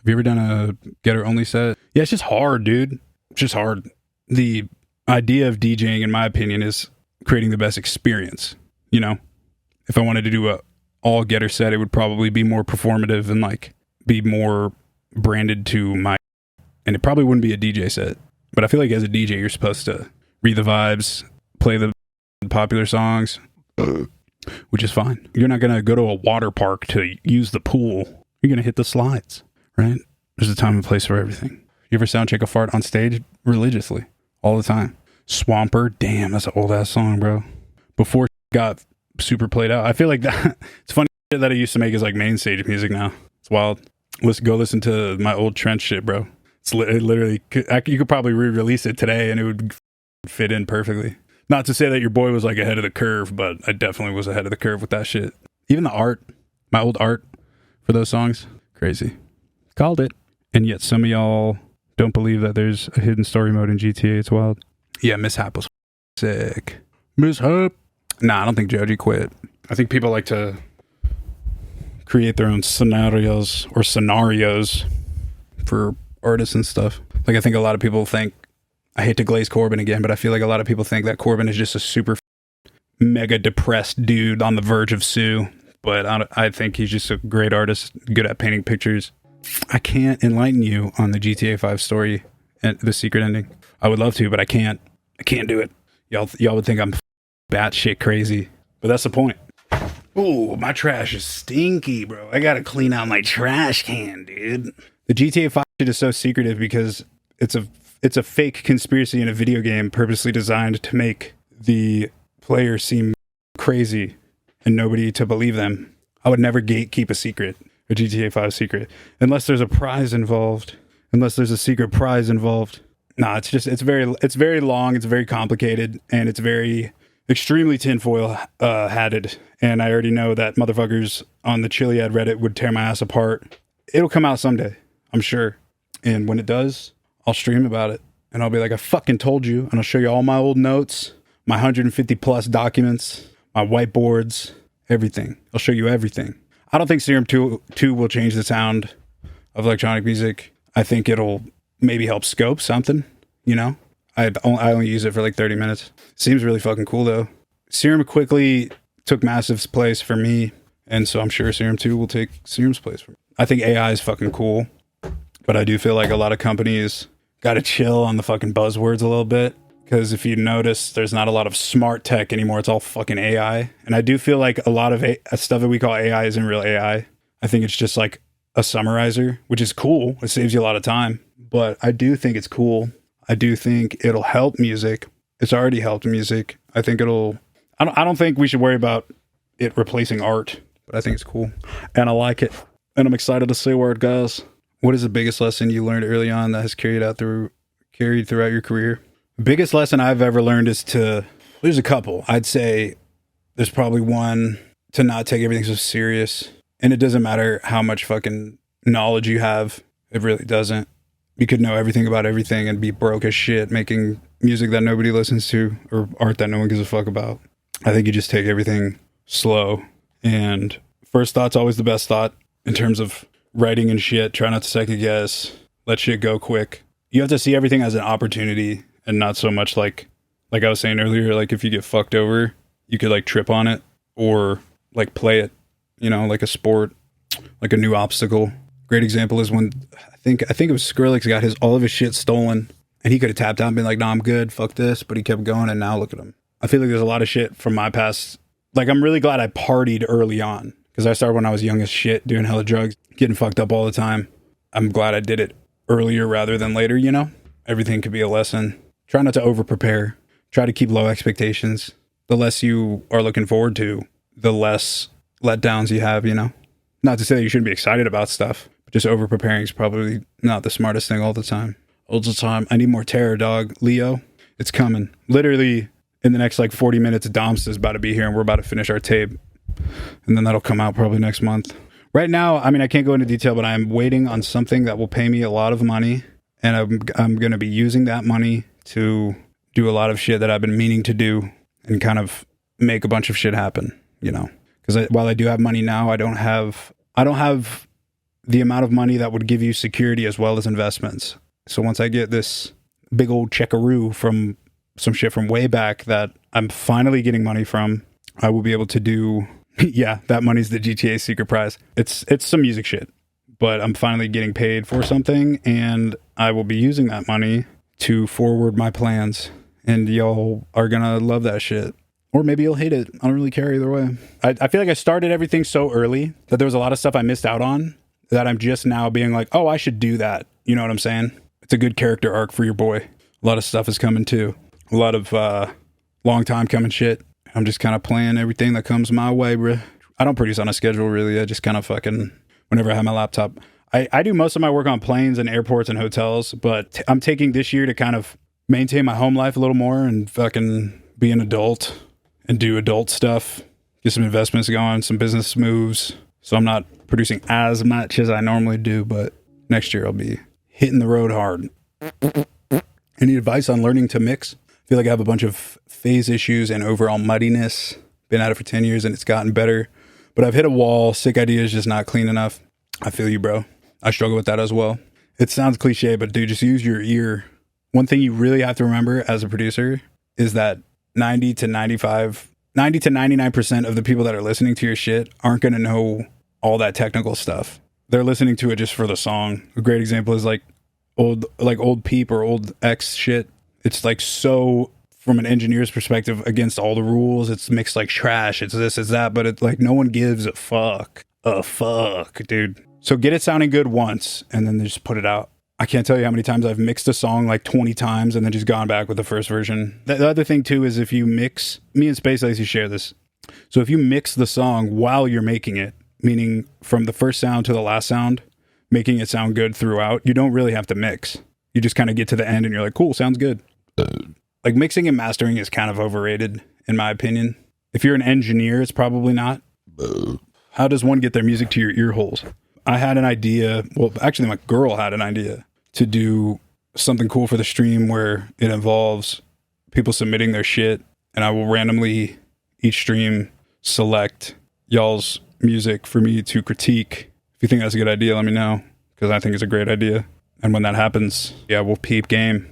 Have you ever done a getter only set? Yeah, it's just hard, dude. It's just hard. The idea of DJing, in my opinion, is creating the best experience. You know, if I wanted to do a all getter set, it would probably be more performative and like be more branded to my, and it probably wouldn't be a DJ set. But I feel like as a DJ, you're supposed to read the vibes, play the popular songs, which is fine. You're not going to go to a water park to use the pool. You're going to hit the slides, right? There's a time and place for everything. You ever sound check a fart on stage? Religiously. All the time. Swamper, damn, that's an old ass song, bro. Before got super played out. I feel like that, it's funny that I used to make is like main stage music now. It's wild. Let's go listen to my old Trench shit, bro. It literally, you could probably re-release it today and it would fit in perfectly. Not to say that your boy was like ahead of the curve, but I definitely was ahead of the curve with that shit. Even the art, my old art for those songs, crazy. Called it. And yet some of y'all don't believe that there's a hidden story mode in GTA. It's wild. Yeah, Mishap was sick. Mishap. Nah, I don't think Joji quit. I think people like to create their own scenarios for artists and stuff. Like I think a lot of people think, I hate to glaze Corbin again, but I feel like a lot of people think that Corbin is just a super mega depressed dude on the verge of sue. But I think he's just a great artist, good at painting pictures. I can't enlighten you on the GTA 5 story and the secret ending. I would love to, but I can't. I can't do it. Y'all would think I'm batshit crazy, but that's the point. Ooh, my trash is stinky, bro. I gotta clean out my trash can, dude. The GTA 5 shit is so secretive because it's a fake conspiracy in a video game purposely designed to make the player seem crazy and nobody to believe them. I would never gatekeep a secret, a GTA 5 secret, unless there's a prize involved, unless there's a secret prize involved. Nah, it's very long, it's very complicated, and it's very extremely tinfoil hatted. And I already know that motherfuckers on the Chiliad Reddit would tear my ass apart. It'll come out someday, I'm sure. And when it does, I'll stream about it. And I'll be like, I fucking told you. And I'll show you all my old notes, my 150 plus documents, my whiteboards, everything. I'll show you everything. I don't think Serum 2 will change the sound of electronic music. I think it'll maybe help scope something, you know? I only use it for like 30 minutes. Seems really fucking cool though. Serum quickly took Massive's place for me. And so I'm sure Serum 2 will take Serum's place for me. I think AI is fucking cool. But I do feel like a lot of companies got to chill on the fucking buzzwords a little bit. Because if you notice, there's not a lot of smart tech anymore. It's all fucking AI. And I do feel like a lot of stuff that we call AI isn't real AI. I think it's just like a summarizer, which is cool. It saves you a lot of time. But I do think it's cool. I do think it'll help music. It's already helped music. I think it'll... I don't think we should worry about it replacing art. But I think it's cool. And I like it. And I'm excited to see where it goes. What is the biggest lesson you learned early on that has carried throughout your career? The biggest lesson I've ever learned is there's a couple. I'd say there's probably one, to not take everything so serious. And it doesn't matter how much fucking knowledge you have. It really doesn't. You could know everything about everything and be broke as shit making music that nobody listens to or art that no one gives a fuck about. I think you just take everything slow. And first thought's always the best thought in terms of writing and shit. Try not to second guess. Let shit go quick. You have to see everything as an opportunity and not so much like I was saying earlier, like if you get fucked over, you could like trip on it or like play it, you know, like a sport, like a new obstacle. Great example is when I think it was Skrillex got all of his shit stolen and he could have tapped out and been like, nah, I'm good, fuck this. But he kept going and now look at him. I feel like there's a lot of shit from my past. Like I'm really glad I partied early on because I started when I was young as shit, doing hella drugs, getting fucked up all the time. I'm glad I did it earlier rather than later, you know? Everything could be a lesson. Try not to over-prepare. Try to keep low expectations. The less you are looking forward to, the less letdowns you have, you know? Not to say that you shouldn't be excited about stuff, but just over-preparing is probably not the smartest thing all the time. All the time. I need more terror, dog. Leo, it's coming. Literally, in the next like 40 minutes, Dom's is about to be here and we're about to finish our tape. And then that'll come out probably next month. Right now, I mean, I can't go into detail, but I'm waiting on something that will pay me a lot of money. And I'm going to be using that money to do a lot of shit that I've been meaning to do and kind of make a bunch of shit happen, you know? Because while I do have money now, I don't have the amount of money that would give you security as well as investments. So once I get this big old checkaroo from some shit from way back that I'm finally getting money from, I will be able to do, yeah, that money's the GTA secret prize. It's some music shit, but I'm finally getting paid for something, and I will be using that money to forward my plans, and y'all are gonna love that shit. Or maybe you'll hate it. I don't really care either way. I feel like I started everything so early that there was a lot of stuff I missed out on that I'm just now being like, oh, I should do that. You know what I'm saying? It's a good character arc for your boy. A lot of stuff is coming too. A lot of long time coming shit. I'm just kind of playing everything that comes my way, bro. I don't produce on a schedule, really. I just kind of fucking, whenever I have my laptop. I do most of my work on planes and airports and hotels, but I'm taking this year to kind of maintain my home life a little more and fucking be an adult and do adult stuff, get some investments going, some business moves. So I'm not producing as much as I normally do, but next year I'll be hitting the road hard. Any advice on learning to mix? I feel like I have a bunch of phase issues and overall muddiness. Been at it for 10 years and it's gotten better, but I've hit a wall. Sick ideas just not clean enough. I feel you, bro. I struggle with that as well. It sounds cliche, but dude, just use your ear. One thing you really have to remember as a producer is that 90 to 99% of the people that are listening to your shit aren't going to know all that technical stuff. They're listening to it just for the song. A great example is like old Peep or old X shit. It's like so, from an engineer's perspective, against all the rules. It's mixed like trash. It's this, it's that, but it's like no one gives a fuck. Dude. So get it sounding good once and then just put it out. I can't tell you how many times I've mixed a song like 20 times and then just gone back with the first version. The other thing too is if you mix, me and Space Lazy share this. So if you mix the song while you're making it, meaning from the first sound to the last sound, making it sound good throughout, you don't really have to mix. You just kind of get to the end and you're like, cool, sounds good. Like mixing and mastering is kind of overrated in my opinion. If you're an engineer, it's probably not. How does one get their music to your ear holes? I had an idea. Well, actually, my girl had an idea to do something cool for the stream where it involves people submitting their shit, and I will randomly each stream select y'all's music for me to critique. If you think that's a good idea, let me know, because I think it's a great idea. And when that happens, yeah, we'll peep game.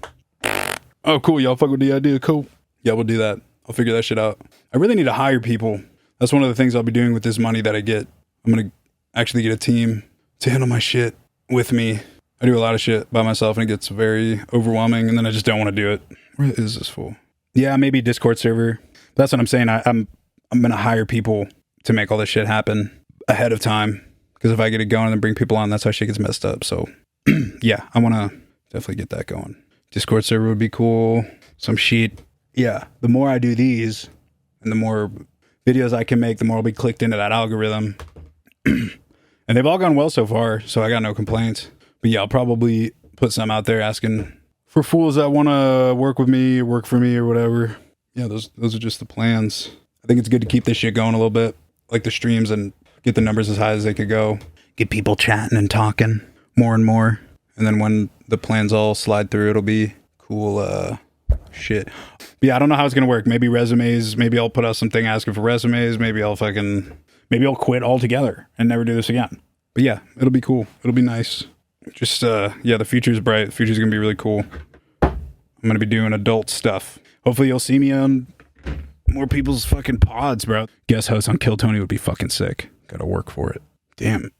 Oh, cool. Y'all fuck with the idea. Cool. Yeah, we'll do that. I'll figure that shit out. I really need to hire people. That's one of the things I'll be doing with this money that I get. I'm going to actually get a team to handle my shit with me. I do a lot of shit by myself and it gets very overwhelming and then I just don't want to do it. Where is this for? Yeah, maybe Discord server. That's what I'm saying. I'm going to hire people to make all this shit happen ahead of time. Because if I get it going and then bring people on, that's how shit gets messed up. So yeah, I want to definitely get that going. Discord server would be cool. Some sheet. Yeah, the more I do these and the more videos I can make, the more I'll be clicked into that algorithm. And they've all gone well so far, so I got no complaints. But yeah, I'll probably put some out there asking for fools that want to work with me or work for me or whatever. Yeah, those are just the plans. I think it's good to keep this shit going a little bit, like the streams, and get the numbers as high as they could go. Get people chatting and talking more and more. And then when the plans all slide through, it'll be cool shit. But yeah, I don't know how it's going to work. Maybe resumes. Maybe I'll put out something asking for resumes. Maybe I'll quit altogether and never do this again. But yeah, it'll be cool. It'll be nice. Just, yeah, the future's bright. The future's going to be really cool. I'm going to be doing adult stuff. Hopefully you'll see me on more people's fucking pods, bro. Guest host on Kill Tony would be fucking sick. Gotta work for it. Damn.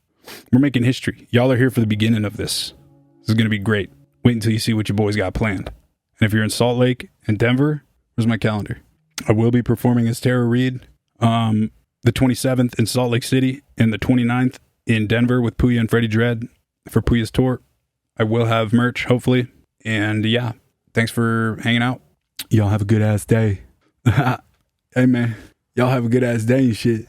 We're making history. Y'all are here for the beginning of this. This is going to be great. Wait until you see what your boys got planned. And if you're in Salt Lake and Denver, where's my calendar? I will be performing as Terror Reid. The 27th in Salt Lake City and the 29th in Denver with Puya and Freddie Dredd for Puya's tour. I will have merch, hopefully. And yeah, thanks for hanging out. Y'all have a good ass day. Hey man, y'all have a good ass day and shit.